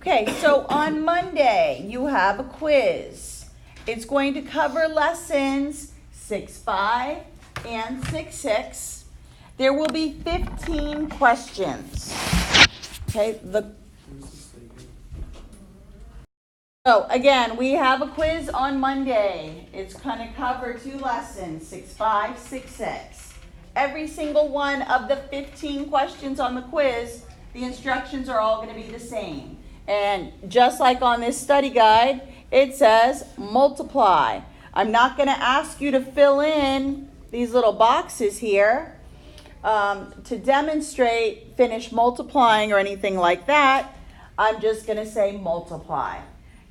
Okay, so on Monday, you have a quiz. It's going to cover lessons 6-5 and 6-6. There will be 15 questions. Okay, so again, we have a quiz on Monday. It's going to cover 2 lessons, 6-5, 6-6. Every single one of the 15 questions on the quiz, the instructions are all going to be the same. And just like on this study guide, it says multiply. I'm not going to ask you to fill in these little boxes here to demonstrate finish multiplying or anything like that. I'm just going to say multiply.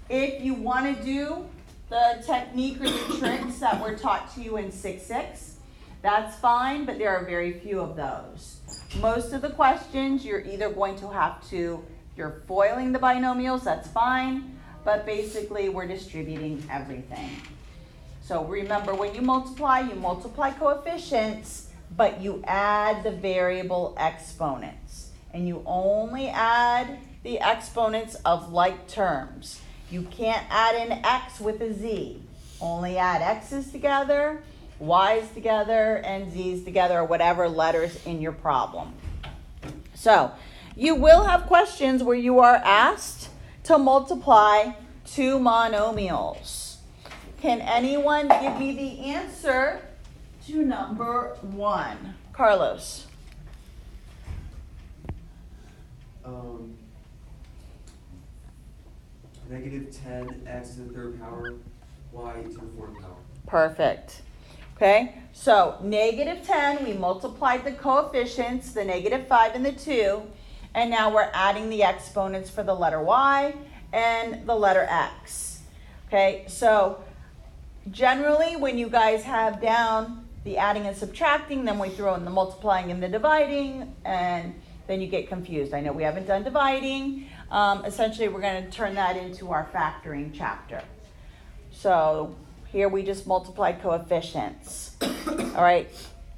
If you want to do the technique or the tricks that were taught to you in 6-6, that's fine, but there are very few of those. Most of the questions you're either going to have to, you're foiling the binomials, that's fine, but basically we're distributing everything. So remember, when you multiply coefficients, but you add the variable exponents. And you only add the exponents of like terms. You can't add an x with a z. Only add x's together, y's together, and z's together, or whatever letters in your problem. So you will have questions where you are asked to multiply 2 monomials. Can anyone give me the answer to number 1? Carlos. Negative 10x to the 3rd power, y to the 4th power. Perfect. Okay, so negative 10, we multiplied the coefficients, the negative 5 and the 2, and now we're adding the exponents for the letter y and the letter x. Okay, so generally when you guys have down the adding and subtracting, then we throw in the multiplying and the dividing, and then you get confused. I know we haven't done dividing. Essentially, we're going to turn that into our factoring chapter. So here we just multiplied coefficients. All right,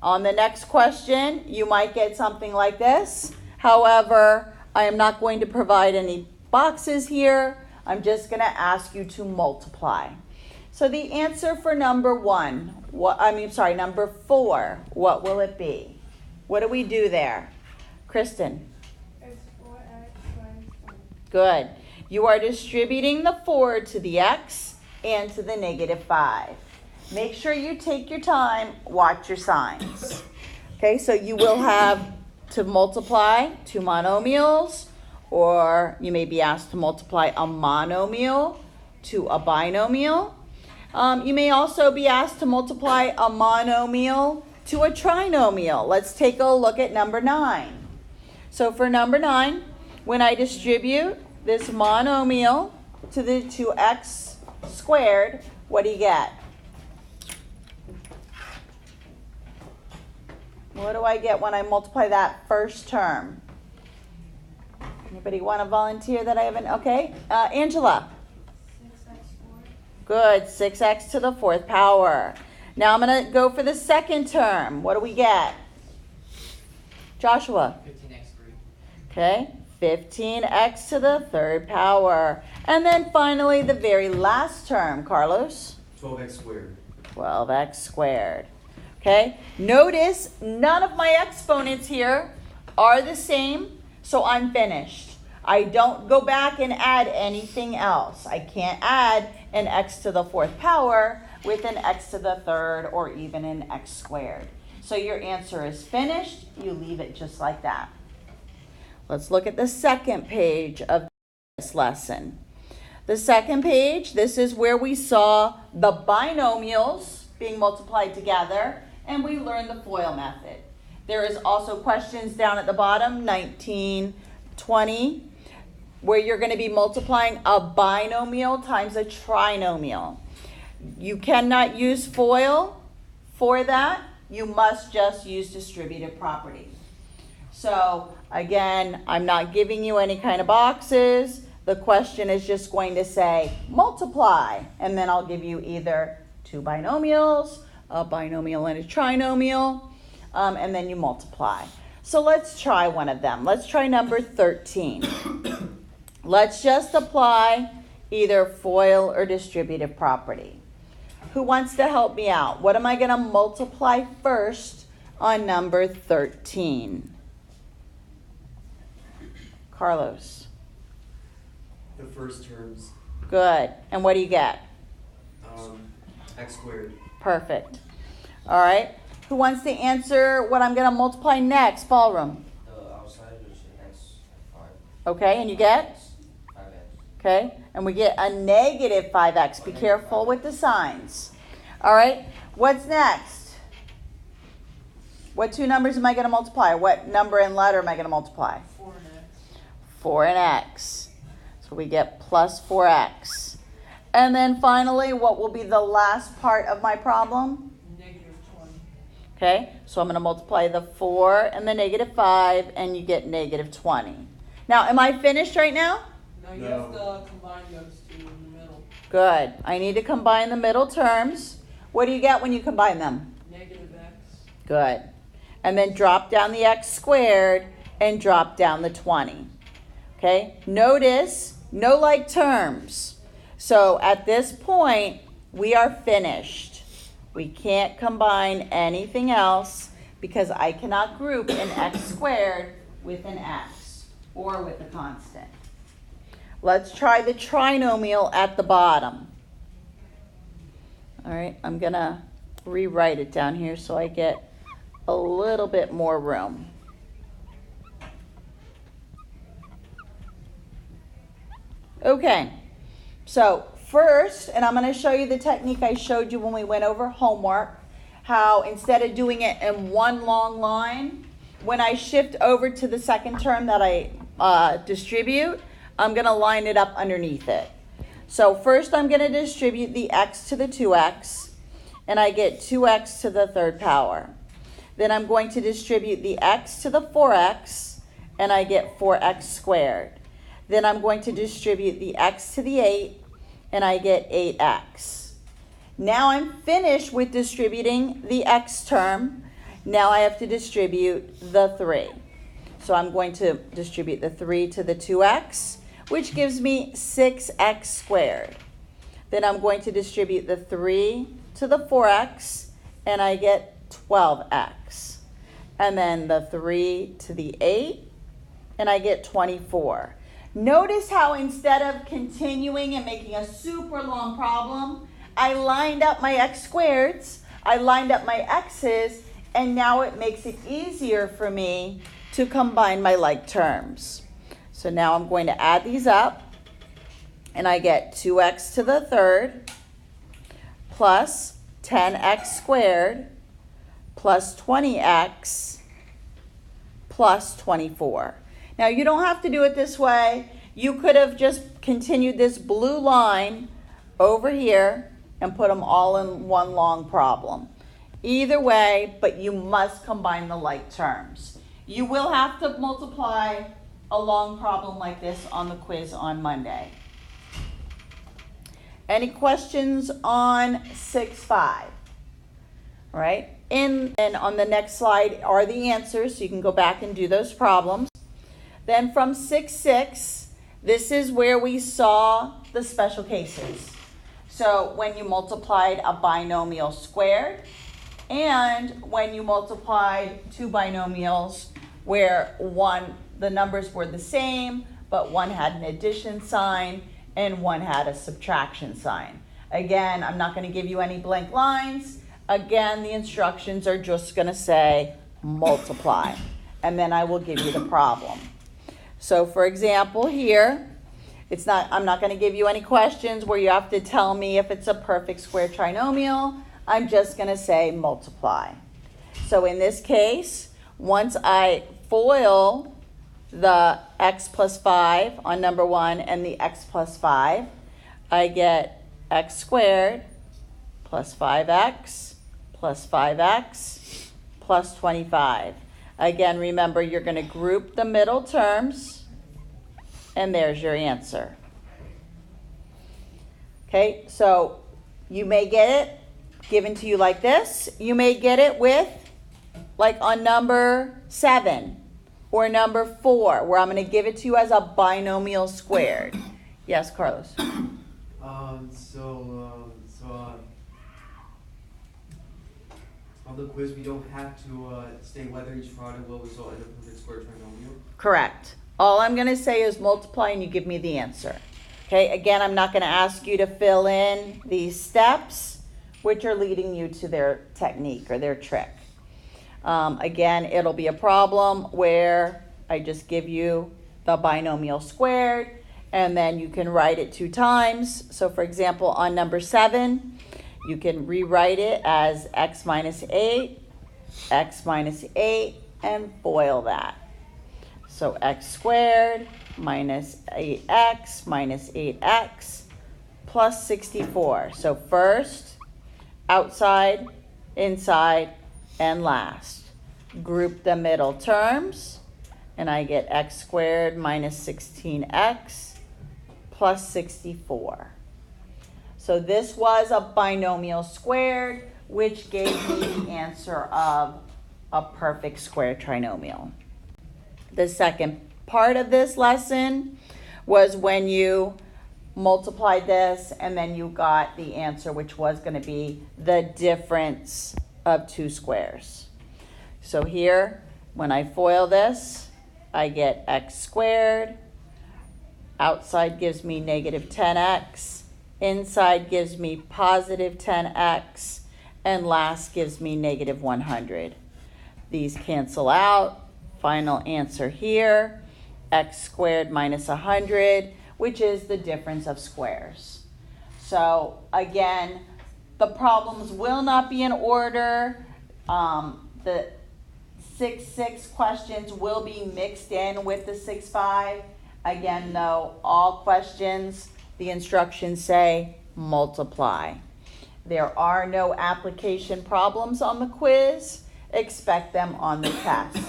on the next question, you might get something like this. However, I am not going to provide any boxes here. I'm just going to ask you to multiply. So the answer for number 4, what will it be? What do we do there? Kristen? It's 4x minus 1. Good. You are distributing the 4 to the x and to the negative 5. Make sure you take your time, watch your signs. Okay, so you will have to multiply 2 monomials, or you may be asked to multiply a monomial to a binomial. You may also be asked to multiply a monomial to a trinomial. Let's take a look at number 9. So for number 9, when I distribute this monomial to the 2x squared, what do you get? What do I get when I multiply that first term? Anybody want to volunteer that I haven't? Okay, Angela. 6x4. Good, 6x to the 4th power. Now I'm going to go for the second term. What do we get? Joshua. 15x3. Okay, 15x to the 3rd power. And then finally, the very last term, Carlos. 12x squared. 12x squared. Okay, notice none of my exponents here are the same, so I'm finished. I don't go back and add anything else. I can't add an x to the 4th power with an x to the 3rd or even an x squared. So your answer is finished. You leave it just like that. Let's look at the second page of this lesson. The second page, this is where we saw the binomials being multiplied together, and we learned the FOIL method. There is also questions down at the bottom, 19, 20, where you're going to be multiplying a binomial times a trinomial. You cannot use FOIL for that. You must just use distributive property. So again, I'm not giving you any kind of boxes. The question is just going to say multiply, and then I'll give you either 2 binomials, a binomial and a trinomial, and then you multiply. So let's try one of them. Let's try number 13. Let's just apply either FOIL or distributive property. Who wants to help me out? What am I going to multiply first on number 13? Carlos. The first terms, Good. And what do you get? x squared. Perfect. All right. Who wants to answer what I'm going to multiply next? Ballroom. The outside is x 5. Okay. And you get? 5x. Okay. And we get a negative 5x. Be careful with the signs. All right. What's next? What two numbers am I going to multiply? What number and letter am I going to multiply? 4 and x. 4 and x. So we get plus 4x. And then finally, what will be the last part of my problem? Negative 20. Okay, so I'm going to multiply the 4 and the negative 5, and you get negative 20. Now, am I finished right now? Now you No. have to combine those two in the middle. Good. I need to combine the middle terms. What do you get when you combine them? Negative x. Good. And then drop down the x squared and drop down the 20. Okay, notice no like terms. So at this point, we are finished. We can't combine anything else because I cannot group an x squared with an x or with a constant. Let's try the trinomial at the bottom. All right, I'm going to rewrite it down here so I get a little bit more room. Okay, so first, and I'm going to show you the technique I showed you when we went over homework, how instead of doing it in one long line, when I shift over to the second term that I distribute, I'm going to line it up underneath it. So first I'm going to distribute the x to the 2x, and I get 2x to the third power. Then I'm going to distribute the x to the 4x, and I get 4x squared. Then I'm going to distribute the x to the 8, and I get 8x. Now I'm finished with distributing the x term. Now I have to distribute the 3. So I'm going to distribute the 3 to the 2x, which gives me 6x squared. Then I'm going to distribute the 3 to the 4x, and I get 12x. And then the 3 to the 8, and I get 24. Notice how instead of continuing and making a super long problem, I lined up my x squareds, I lined up my x's, and now it makes it easier for me to combine my like terms. So now I'm going to add these up, and I get 2x to the third plus 10x squared plus 20x plus 24. Now you don't have to do it this way. You could have just continued this blue line over here and put them all in one long problem. Either way, but you must combine the like terms. You will have to multiply a long problem like this on the quiz on Monday. Any questions on 6-5? All right, and on the next slide are the answers, so you can go back and do those problems. Then from 6-6, this is where we saw the special cases. So when you multiplied a binomial squared, and when you multiplied two binomials where the numbers were the same, but one had an addition sign and one had a subtraction sign. Again, I'm not going to give you any blank lines. Again, the instructions are just going to say multiply, and then I will give you the problem. So for example here, I'm not going to give you any questions where you have to tell me if it's a perfect square trinomial. I'm just going to say multiply. So in this case, once I FOIL the x plus 5 on number 1 and the x plus 5, I get x squared plus 5x plus 5x plus 25. Again, remember, you're going to group the middle terms, and there's your answer. Okay, so you may get it given to you like this. You may get it with, like on number 7, Or number 4, where I'm going to give it to you as a binomial squared. Yes, Carlos? On the quiz, we don't have to state whether each product will result in a perfect square trinomial. Correct. All I'm going to say is multiply and you give me the answer. Okay, again, I'm not going to ask you to fill in these steps, which are leading you to their technique or their trick. Again, it'll be a problem where I just give you the binomial squared, and then you can write it 2 times. So for example, on number 7, you can rewrite it as x minus 8, and FOIL that. So x squared minus 8x minus 8x plus 64. So first, outside, inside, and last. Group the middle terms, and I get x squared minus 16x plus 64. So this was a binomial squared, which gave me the answer of a perfect square trinomial. The second part of this lesson was when you multiplied this and then you got the answer, which was going to be the difference of 2 squares. So here, when I FOIL this, I get x squared. Outside gives me negative 10x. Inside gives me positive 10x. And last gives me negative 100. These cancel out. Final answer here, x squared minus 100, which is the difference of squares. So again, the problems will not be in order. The 6-6 questions will be mixed in with the 6-5. Again, though, all questions, the instructions say multiply. There are no application problems on the quiz. Expect them on the test.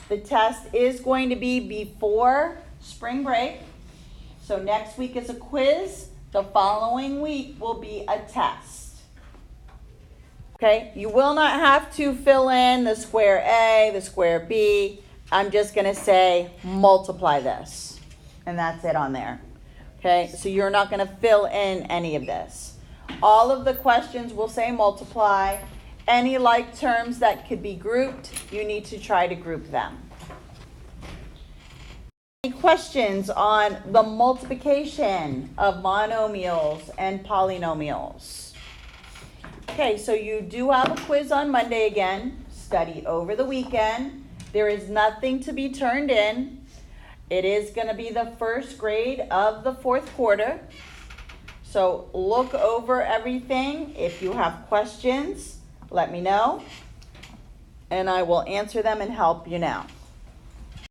The test is going to be before spring break. So next week is a quiz. The following week will be a test. Okay, you will not have to fill in the square A, the square B. I'm just going to say multiply this. And that's it on there. Okay, so you're not going to fill in any of this. All of the questions will say multiply. Any like terms that could be grouped, you need to try to group them. Any questions on the multiplication of monomials and polynomials? Okay, so you do have a quiz on Monday again. Study over the weekend. There is nothing to be turned in. It is going to be the first grade of the 4th quarter. So look over everything. If you have questions, let me know, and I will answer them and help you now.